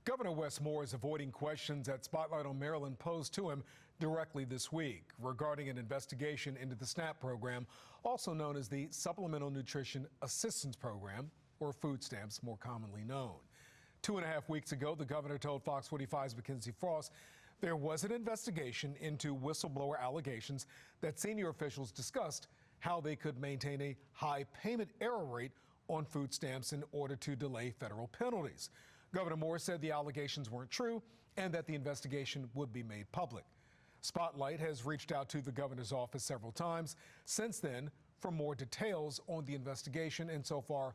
Governor Wes Moore is avoiding questions that Spotlight on Maryland posed to him directly this week regarding an investigation into the SNAP program, also known as the Supplemental Nutrition Assistance Program, or food stamps, more commonly known. 2.5 weeks ago, the governor told Fox 45's Mackenzie Frost there was an investigation into whistleblower allegations that senior officials discussed how they could maintain a high payment error rate on food stamps in order to delay federal penalties. Governor Moore said the allegations weren't true and that the investigation would be made public. Spotlight has reached out to the governor's office several times since then for more details on the investigation, and so far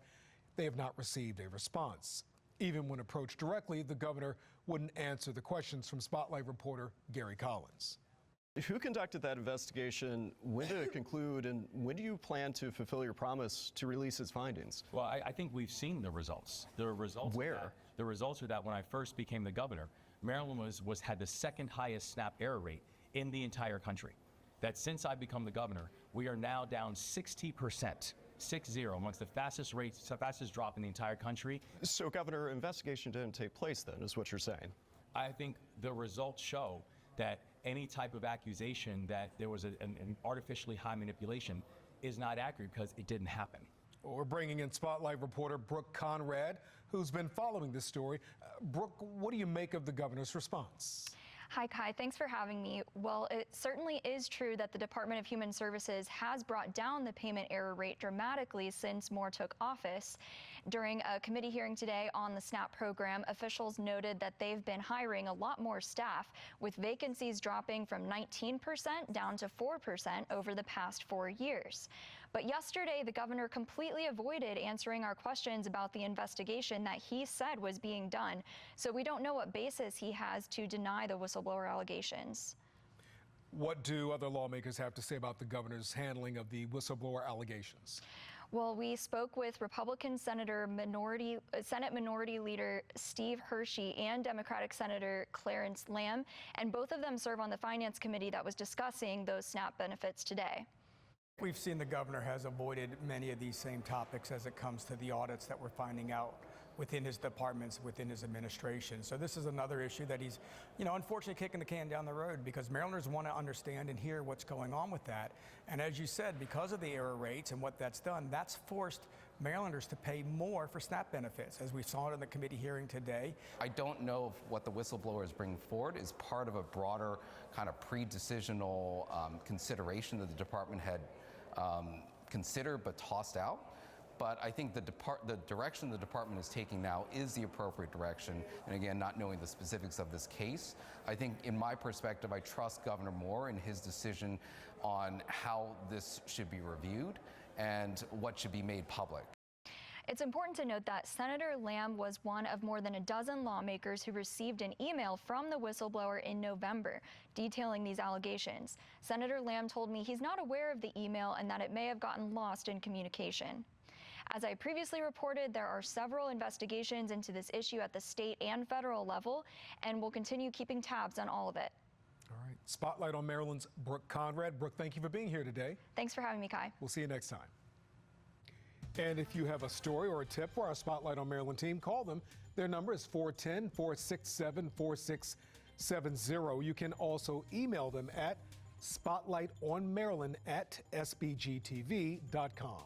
they have not received a response. Even when approached directly, the governor wouldn't answer the questions from Spotlight reporter Gary Collins. Who conducted that investigation? When did it conclude? And when do you plan to fulfill your promise to release its findings? Well, I think we've seen the results. The results. Where? The results are that when I first became the governor, Maryland had the second highest SNAP error rate in the entire country. That since I've become the governor, we are now down 60%. 6-0, amongst the fastest drop in the entire country. So, Governor, investigation didn't take place then, is what you're saying? I think the results show that any type of accusation that there was an artificially high manipulation is not accurate because it didn't happen. We're bringing in Spotlight reporter Brooke Conrad, who's been following this story. Brooke, what do you make of the governor's response? Hi, Kai. Thanks for having me. Well, it certainly is true that the Department of Human Services has brought down the payment error rate dramatically since Moore took office. During a committee hearing today on the SNAP program, officials noted that they've been hiring a lot more staff, with vacancies dropping from 19% down to 4% over the past 4 years. But yesterday, the governor completely avoided answering our questions about the investigation that he said was being done. So we don't know what basis he has to deny the whistleblower allegations. What do other lawmakers have to say about the governor's handling of the whistleblower allegations? Well, we spoke with Republican Senate Minority Leader Steve Hershey and Democratic Senator Clarence Lamb, and both of them serve on the Finance Committee that was discussing those SNAP benefits today. We've seen the governor has avoided many of these same topics as it comes to the audits that we're finding out within his departments, within his administration. So this is another issue that he's, unfortunately kicking the can down the road, because Marylanders want to understand and hear what's going on with that. And as you said, because of the error rates and what that's done, that's forced Marylanders to pay more for SNAP benefits, as we saw it in the committee hearing today. I don't know if what the whistleblower is bringing forward is part of a broader kind of pre-decisional consideration that the department had considered but tossed out. But I think the direction the department is taking now is the appropriate direction. And again, not knowing the specifics of this case, I think in my perspective, I trust Governor Moore in his decision on how this should be reviewed and what should be made public. It's important to note that Senator Lamb was one of more than a dozen lawmakers who received an email from the whistleblower in November detailing these allegations. Senator Lamb told me he's not aware of the email and that it may have gotten lost in communication. As I previously reported, there are several investigations into this issue at the state and federal level, and we'll continue keeping tabs on all of it. All right. Spotlight on Maryland's Brooke Conrad. Brooke, thank you for being here today. Thanks for having me, Kai. We'll see you next time. And if you have a story or a tip for our Spotlight on Maryland team, call them. Their number is 410-467-4670. You can also email them at spotlightonmaryland@sbgtv.com.